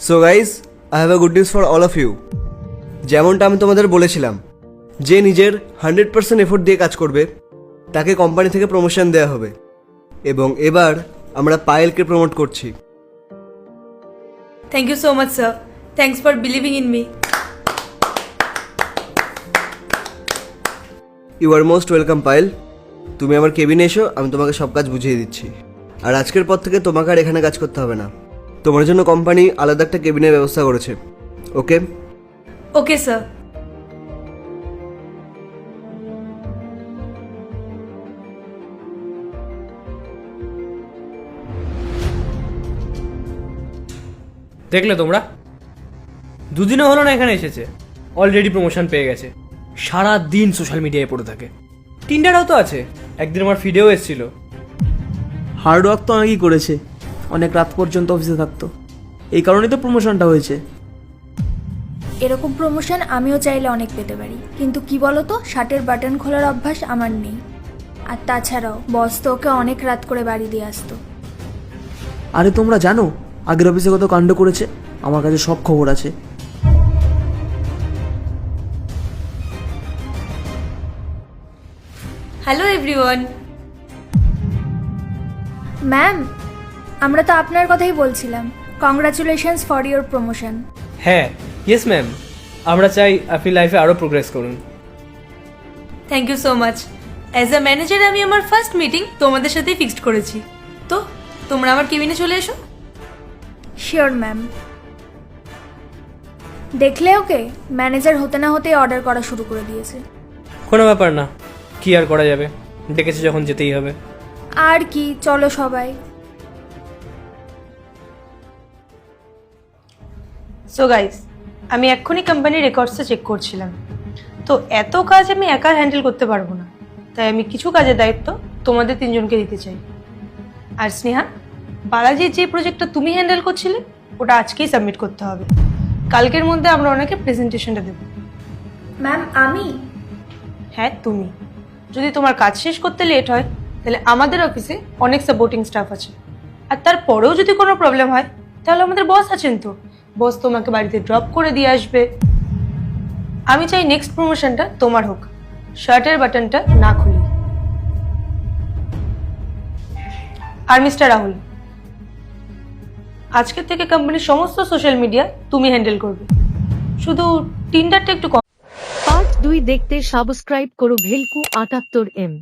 So guys, I have a good news for all of you. যেমনটা আমি তোমাদের বলেছিলাম, যে নিজের 100% এফোর্ট দিয়ে কাজ করবে তাকে কোম্পানি থেকে প্রমোশন দেওয়া হবে। এবং এবার আমরা পায়েলকে প্রমোট করছি। Thank you so much, sir. Thanks for believing in me. You are most welcome Payel. তুমি আমার কেবিনে এসো, আমি তোমাকে সব কাজ বুঝিয়ে দিচ্ছি। আর আজকের পর থেকে তোমাকে আর এখানে কাজ করতে হবে না। তোমার জন্য কোম্পানি আলাদা একটা কেবিনের ব্যবস্থা করেছে। ওকে? Okay, sir. দেখলে তোমরা, দুদিনও হলো না এখানে এসেছে, অলরেডি প্রমোশন পেয়ে গেছে। সারা দিন সোশ্যাল মিডিয়ায় পড়ে থাকে। টিন্ডারও তো আছে, একদিন আমার ফিডেও এসেছিল। হার্ড ওয়ার্ক তো অনেকই করেছে, অনেক রাত পর্যন্ত অফিসে থাকতো, এই কারণেই তো প্রমোশনটা হয়েছে। এরকম প্রমোশন আমিও চাইলে অনেক পেতে পারি, কিন্তু কি বলতো, শার্টের বাটন খোলার অভ্যাস আমার নেই। আর তাছাড়াও বস তো ওকে অনেক রাত করে বাড়ি দিয়ে আসতো। আরে তোমরা জানো আগের অফিসে কত কাণ্ড করেছে? আমার কাছে সব খবর আছে। Hello, everyone. ম্যাম, আমরা তো আপনার কথাই বলছিলাম। Congratulations for your promotion. হ্যাঁ, ইয়েস ম্যাম, আমরা চাই আপনি লাইফে আরও প্রোগ্রেস করুন। Thank you so much. As a manager, আমি আমার ফার্স্ট মিটিং তোমাদের সাথেই ফিক্সড করেছি। তো তোমরা আমার কেবিনে চলে এসো। Sure ma'am. দেখলে ওকে, ম্যানেজার হতে না হতেই অর্ডার করা শুরু করে দিয়েছে। কোনো ব্যাপার না, কি আর করা যাবে, ডেকেছে যখন যেতেই হবে। আর কি, চলো সবাই। সো গাইস, আমি এক্ষুনি কোম্পানির রেকর্ডসে চেক করছিলাম। তো এত কাজ আমি একা হ্যান্ডেল করতে পারবো না, তাই আমি কিছু কাজের দায়িত্ব তোমাদের তিনজনকে দিতে চাই। আর স্নেহা, বালাজির যে প্রজেক্টটা তুমি হ্যান্ডেল করছিলে ওটা আজকেই সাবমিট করতে হবে। কালকের মধ্যে আমরা ওনাকে প্রেজেন্টেশনটা দেবো। ম্যাম, আমি? হ্যাঁ, তুমি। যদি তোমার কাজ শেষ করতে লেট হয় তাহলে আমাদের অফিসে অনেক সাপোর্টিং স্টাফ আছে। আর তারপরেও যদি কোনো প্রবলেম হয় তাহলে আমাদের বস আছেন তো, বস তোমাকে বাড়িতে ড্রপ করে দিয়ে আসবে। আমি চাই নেক্সট প্রমোশনটা তোমার হোক, শার্টের বাটনটা না খুলি। আর মিস্টার রাহুল, আজকের থেকে কোম্পানির সমস্ত সোশ্যাল মিডিয়া তুমি হ্যান্ডেল করবে, শুধু টিন্ডারটা একটু কম। পার্ট 2 দেখতে সাবস্ক্রাইব করো ভেলকু 78M।